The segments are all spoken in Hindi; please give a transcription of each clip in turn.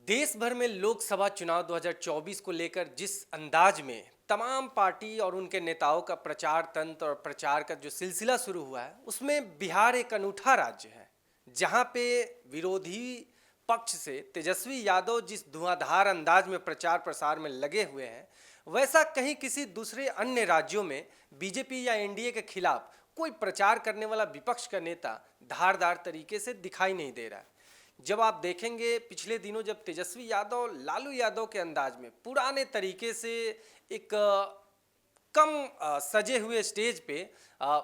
देश भर में लोकसभा चुनाव 2024 को लेकर जिस अंदाज में तमाम पार्टी और उनके नेताओं का प्रचार तंत्र और प्रचार का जो सिलसिला शुरू हुआ है, उसमें बिहार एक अनूठा राज्य है जहां पे विरोधी पक्ष से तेजस्वी यादव जिस धुआंधार अंदाज में प्रचार प्रसार में लगे हुए हैं, वैसा कहीं किसी दूसरे अन्य राज्यों में बीजेपी या एनडीए के खिलाफ कोई प्रचार करने वाला विपक्ष का नेता धारदार तरीके से दिखाई नहीं दे रहा है। जब आप देखेंगे पिछले दिनों जब तेजस्वी यादव लालू यादव के अंदाज में पुराने तरीके से एक कम सजे हुए स्टेज पे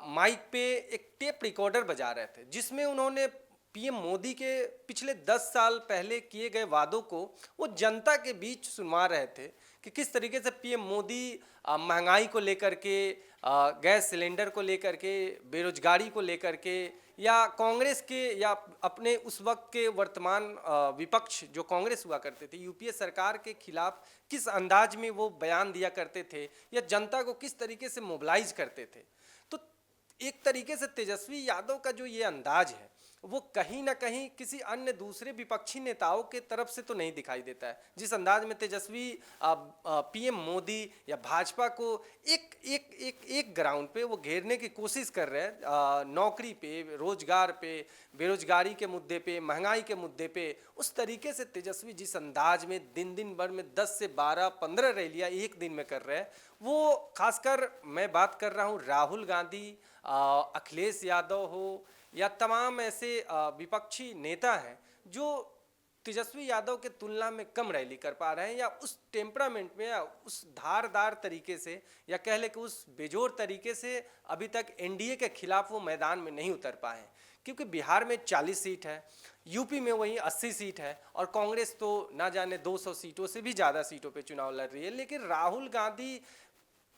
माइक पे एक टेप रिकॉर्डर बजा रहे थे, जिसमें उन्होंने पीएम मोदी के पिछले 10 साल पहले किए गए वादों को वो जनता के बीच सुनवा रहे थे कि किस तरीके से पीएम मोदी महंगाई को लेकर के, गैस सिलेंडर को लेकर के, बेरोजगारी को लेकर के, या कांग्रेस के या अपने उस वक्त के वर्तमान विपक्ष जो कांग्रेस हुआ करते थे, यूपीए सरकार के खिलाफ किस अंदाज में वो बयान दिया करते थे या जनता को किस तरीके से मोबिलाइज करते थे। तो एक तरीके से तेजस्वी यादव का जो ये अंदाज है वो कहीं ना कहीं किसी अन्य दूसरे विपक्षी नेताओं के तरफ से तो नहीं दिखाई देता है। जिस अंदाज में तेजस्वी पीएम मोदी या भाजपा को एक एक एक एक ग्राउंड पे वो घेरने की कोशिश कर रहे हैं, नौकरी पे, रोजगार पे, बेरोजगारी के मुद्दे पे, महंगाई के मुद्दे पे, उस तरीके से तेजस्वी जिस अंदाज में दिन भर में 10 से 12-15 रैलियां एक दिन में कर रहे हैं, वो खासकर मैं बात कर रहा हूँ राहुल गांधी, अखिलेश यादव हो या तमाम ऐसे विपक्षी नेता हैं जो तेजस्वी यादव के तुलना में कम रैली कर पा रहे हैं, या उस टेम्परामेंट में या उस धारदार तरीके से, या कह ले कि उस बेजोर तरीके से अभी तक एनडीए के खिलाफ वो मैदान में नहीं उतर पाए हैं। क्योंकि बिहार में 40 सीट है, यूपी में वही 80 सीट है, और कांग्रेस तो ना जाने 200 सीटों से भी ज़्यादा सीटों पे चुनाव लड़ रही है। लेकिन राहुल गांधी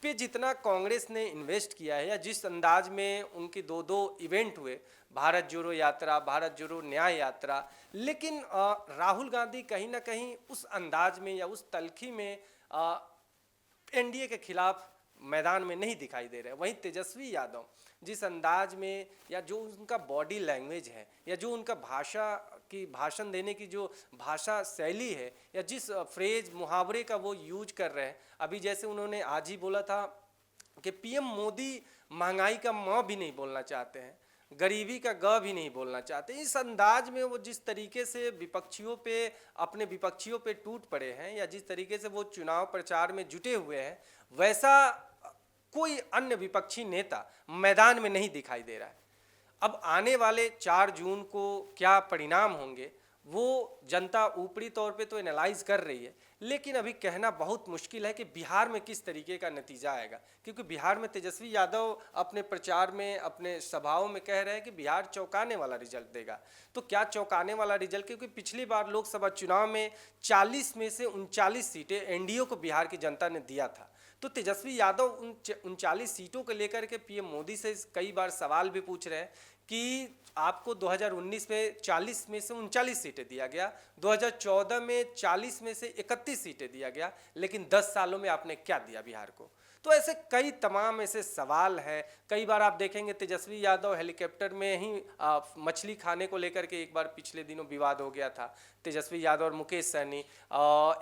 पे जितना कांग्रेस ने इन्वेस्ट किया है, या जिस अंदाज में उनके दो इवेंट हुए, भारत जोड़ो यात्रा, भारत जोड़ो न्याय यात्रा, लेकिन राहुल गांधी कहीं ना कहीं उस अंदाज में या उस तलखी में एनडीए के खिलाफ मैदान में नहीं दिखाई दे रहे। वहीं तेजस्वी यादव जिस अंदाज में, या जो उनका बॉडी लैंग्वेज है, या जो उनका भाषण देने की जो भाषा शैली है, या जिस फ्रेज मुहावरे का वो यूज कर रहे हैं, अभी जैसे उन्होंने आज ही बोला था कि पीएम मोदी महंगाई का म भी नहीं बोलना चाहते हैं, गरीबी का ग भी नहीं बोलना चाहते। इस अंदाज में वो जिस तरीके से अपने विपक्षियों पे टूट पड़े हैं, या जिस तरीके से वो चुनाव प्रचार में जुटे हुए हैं, वैसा कोई अन्य विपक्षी नेता मैदान में नहीं दिखाई दे रहा है। अब आने वाले 4 जून को क्या परिणाम होंगे वो जनता ऊपरी तौर पे तो एनालाइज कर रही है, लेकिन अभी कहना बहुत मुश्किल है कि बिहार में किस तरीके का नतीजा आएगा। क्योंकि बिहार में तेजस्वी यादव अपने प्रचार में, अपने सभाओं में कह रहे हैं कि बिहार चौंकाने वाला रिजल्ट देगा। तो क्या चौंकाने वाला रिजल्ट, क्योंकि पिछली बार लोकसभा चुनाव में 40 में से 39 सीटें एनडीए को बिहार की जनता ने दिया था। तो तेजस्वी यादव उन 39 सीटों को लेकर के पीएम मोदी से कई बार सवाल भी पूछ रहे हैं कि आपको 2019 में 40 में से 39 सीटें दिया गया, 2014 में 40 में से 31 सीटें दिया गया, लेकिन 10 सालों में आपने क्या दिया बिहार को। तो ऐसे कई तमाम ऐसे सवाल हैं। कई बार आप देखेंगे तेजस्वी यादव हेलीकॉप्टर में ही मछली खाने को लेकर के एक बार पिछले दिनों विवाद हो गया था। तेजस्वी यादव और मुकेश सहनी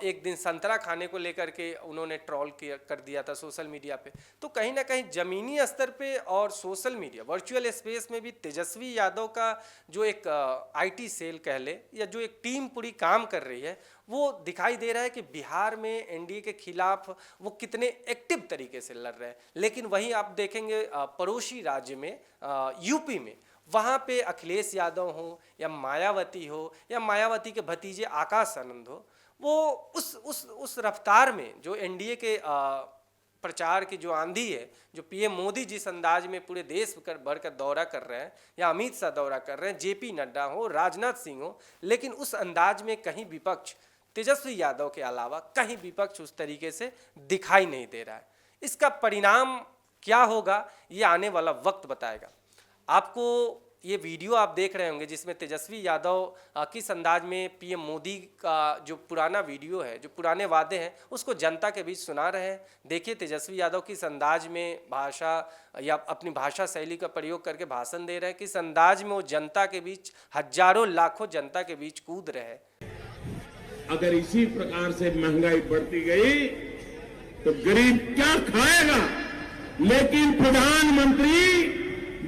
एक दिन संतरा खाने को लेकर के उन्होंने ट्रोल कर दिया था सोशल मीडिया पे। तो कहीं ना कहीं ज़मीनी स्तर पे और सोशल मीडिया, वर्चुअल स्पेस में भी तेजस्वी यादव का जो एक आईटी सेल कह ले, या जो एक टीम पूरी काम कर रही है, वो दिखाई दे रहा है कि बिहार में एनडीए के खिलाफ वो कितने एक्टिव तरीके से लड़ रहे हैं। लेकिन वहीं आप देखेंगे पड़ोसी राज्य में, यूपी में, वहाँ पे अखिलेश यादव हो या मायावती हो, या मायावती के भतीजे आकाश आनंद हो, वो उस रफ्तार में जो एनडीए के प्रचार की जो आंधी है, जो पीएम मोदी जिस अंदाज में पूरे देश भर का दौरा कर रहे हैं, या अमित शाह दौरा कर रहे हैं, जेपी नड्डा हो, राजनाथ सिंह हो, लेकिन उस अंदाज में कहीं विपक्ष तेजस्वी यादव के अलावा कहीं विपक्ष उस तरीके से दिखाई नहीं दे रहा है। इसका परिणाम क्या होगा ये आने वाला वक्त बताएगा। आपको ये वीडियो आप देख रहे होंगे जिसमें तेजस्वी यादव किस अंदाज में पीएम मोदी का जो पुराना वीडियो है, जो पुराने वादे हैं, उसको जनता के बीच सुना रहे हैं। देखिए तेजस्वी यादव किस अंदाज में भाषा या अपनी भाषा शैली का प्रयोग करके भाषण दे रहे हैं, किस अंदाज में वो जनता के बीच, हजारों लाखों जनता के बीच कूद रहे हैं। अगर इसी प्रकार से महंगाई बढ़ती गई तो गरीब क्या खाएगा। लेकिन प्रधानमंत्री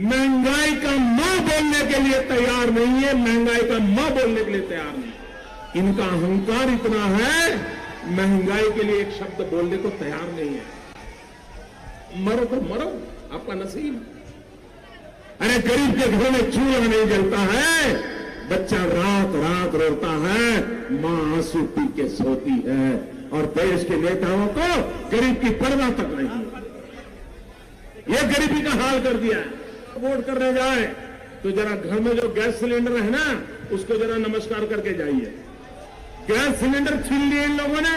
महंगाई का म बोलने के लिए तैयार नहीं है, महंगाई का म बोलने के लिए तैयार नहीं। इनका अहंकार इतना है, महंगाई के लिए एक शब्द बोलने को तैयार नहीं है। मरो तो मरो, आपका नसीब। अरे गरीब के घर में चूल्हा नहीं जलता है, बच्चा रात रात रोता है, मां आंसू पी के सोती है, और देश के नेताओं को गरीब की परवाह तक नहीं है। ये गरीबी का हाल कर दिया है। वोट करने जाए तो जरा घर में जो गैस सिलेंडर है ना, उसको जरा नमस्कार करके जाइए। गैस सिलेंडर छीन लिए इन लोगों ने,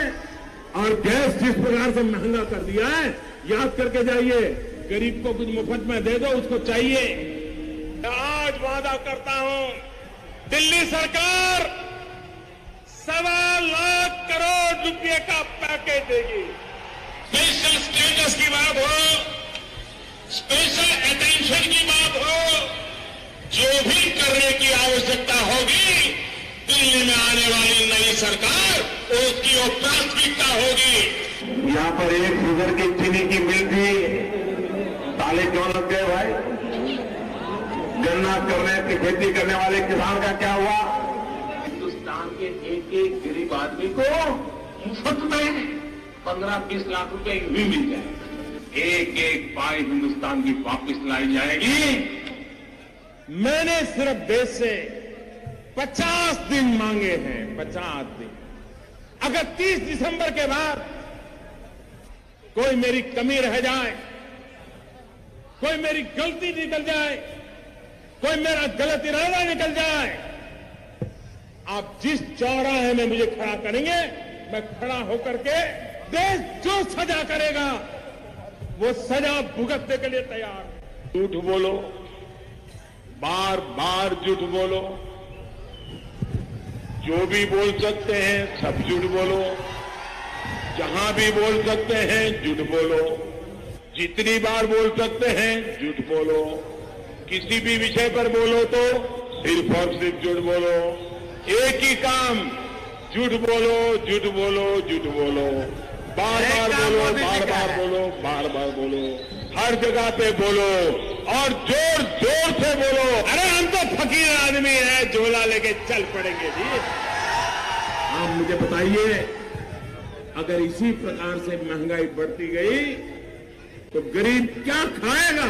और गैस जिस प्रकार से महंगा कर दिया है, याद करके जाइए। गरीब को कुछ मुफ्त में दे दो, उसको चाहिए। आज वादा करता हूं, दिल्ली सरकार 1.25 लाख करोड़ रुपए का पैकेज देगी। स्पेशल स्टेटस की बात हो, स्पेशल अटेंशन की बात हो, जो भी करने की आवश्यकता होगी, दिल्ली में आने वाली नई सरकार उसकी वो प्राथमिकता होगी। यहाँ पर एक शुगर की चीनी की मिल थी, ताले क्यों लग गए भाई? गन्ना करने की खेती करने वाले किसान का क्या हुआ? हिंदुस्तान के एक एक गरीब आदमी को मुफ्त में 15-20 लाख रुपए भी मिल जाए। एक एक पाई हिंदुस्तान की वापस लाई जाएगी। मैंने सिर्फ देश से 50 दिन मांगे हैं, 50 दिन। अगर 30 दिसंबर के बाद कोई मेरी कमी रह जाए, कोई मेरी गलती निकल जाए, कोई मेरा गलत इरादा निकल जाए, आप जिस चौराहे में मुझे खड़ा करेंगे, मैं खड़ा होकर के देश जो सजा करेगा वो सजा भुगतने के लिए तैयार है। झूठ बोलो, बार बार झूठ बोलो, जो भी बोल सकते हैं सब झूठ बोलो, जहां भी बोल सकते हैं झूठ बोलो, जितनी बार बोल सकते हैं झूठ बोलो, किसी भी विषय पर बोलो तो सिर्फ और सिर्फ झूठ बोलो। एक ही काम, झूठ बोलो, झूठ बोलो, झूठ बोलो, बार बार बोलो, बार बार बोलो, बार बार बोलो, हर जगह पे बोलो और जोर जोर से बोलो। अरे हम तो फकीर आदमी हैं, झोला लेके चल पड़ेंगे जी। आप मुझे बताइए, अगर इसी प्रकार से महंगाई बढ़ती गई तो गरीब क्या खाएगा?